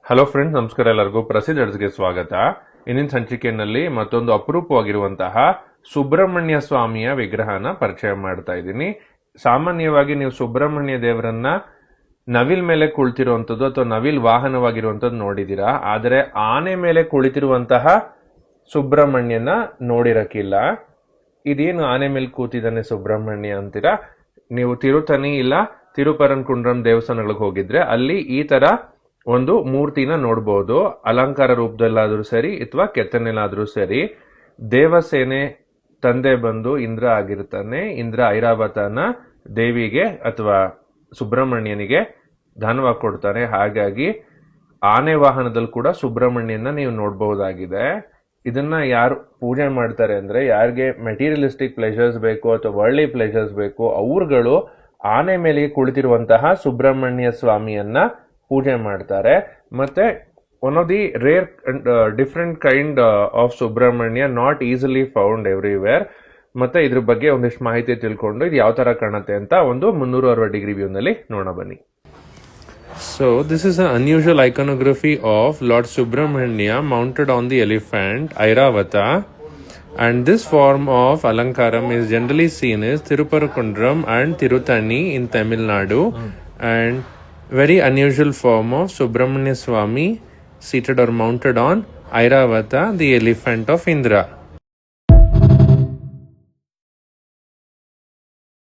Hello friends, ನಮಸ್ಕಾರ. ಎಲ್ಲರಿಗೂ ಪ್ರಸಿದ್ಧ ಅಡ್ಸ್ಗೆ ಸ್ವಾಗತ. ಇಂದಿನ ಸಂಚಿಕೆಯಲ್ಲಿ ಮತ್ತೊಂದು ಅಪರೂಪವಾಗಿರುವಂತಹ ಸುಬ್ರಹ್ಮಣ್ಯ ಸ್ವಾಮಿಯ ವಿಗ್ರಹನ ಪರಿಚಯ ಮಾಡ್ತಾ ಇದ್ದೀನಿ. ಸಾಮಾನ್ಯವಾಗಿ ನೀವು ಸುಬ್ರಹ್ಮಣ್ಯ ದೇವರನ್ನ ನವಿಲ್ ಮೇಲೆ ಕುಳಿತಿರುವಂತದ್ದು ಅಥವಾ ನವಿಲ್ ವಾಹನವಾಗಿರುವಂತದ್ದು ನೋಡಿದೀರಾ, ಆದರೆ ಆನೆ ಮೇಲೆ ಕುಳಿತಿರುವಂತಹ ಸುಬ್ರಹ್ಮಣ್ಯನ ನೋಡಿರಕ್ಕಿಲ್ಲ. ಇದೇನು ಆನೆ ಮೇಲೆ ಕೂತಿದ್ದಾನೆ ಸುಬ್ರಹ್ಮಣ್ಯ ಅಂತೀರಾ? ನೀವು ತಿರುತನಿ ಇಲ್ಲ ತಿರುಪರಂಕುಂಡ್ರಂ ದೇವಸ್ಥಾನಗಳಿಗೆ ಹೋಗಿದ್ರೆ ಅಲ್ಲಿ ಈ ತರ ಒಂದು ಮೂರ್ತಿನ ನೋಡ್ಬೋದು. ಅಲಂಕಾರ ರೂಪದಲ್ಲಾದ್ರೂ ಸರಿ ಅಥವಾ ಕೆತ್ತನೆಲಾದ್ರೂ ಸರಿ. ದೇವಸೇನೆ ತಂದೆ ಬಂದು ಇಂದ್ರ ಆಗಿರ್ತಾನೆ. ಇಂದ್ರ ಐರಾವತನ ದೇವಿಗೆ ಅಥವಾ ಸುಬ್ರಹ್ಮಣ್ಯನಿಗೆ ದಾನವಾಗಿ ಕೊಡ್ತಾನೆ. ಹಾಗಾಗಿ ಆನೆ ವಾಹನದಲ್ಲಿ ಕೂಡ ಸುಬ್ರಹ್ಮಣ್ಯನ ನೀವು ನೋಡಬಹುದಾಗಿದೆ. ಇದನ್ನ ಯಾರು ಪೂಜೆ ಮಾಡ್ತಾರೆ ಅಂದ್ರೆ, ಯಾರಿಗೆ ಮೆಟೀರಿಯಲಿಸ್ಟಿಕ್ ಪ್ಲೆಷರ್ಸ್ ಬೇಕು ಅಥವಾ ವರ್ಲ್ಡ್ಲಿ ಪ್ಲೆಷರ್ಸ್ ಬೇಕು, ಅವ್ರುಗಳು ಆನೆ ಮೇಲೆ ಕುಳಿತಿರುವಂತಹ ಸುಬ್ರಹ್ಮಣ್ಯ ಸ್ವಾಮಿಯನ್ನ ಪೂಜೆ ಮಾಡ್ತಾರೆ. ಮತ್ತೆ one of the rare different kind of Subrahmanya, not easily found everywhere. ಮತ್ತೆ ಇದ್ರ ಬಗ್ಗೆ ಒಂದಿಷ್ಟು ಮಾಹಿತಿ ತಿಳ್ಕೊಂಡು ಇದು ಯಾವ ತರ ಕಾಣುತ್ತೆ ಅಂತ ಒಂದು 360 ಡಿಗ್ರಿ ವ್ಯೂ ನಲ್ಲಿ ನೋಡೋಣ ಬನ್ನಿ. So this is an unusual iconography of Lord Subramanya mounted on the elephant Airavata, and this form of alankaram is generally seen as Tiruparakundram and Tirutani in Tamil Nadu, and very unusual form of Subramanya Swami seated or mounted on Airavata, the elephant of Indra.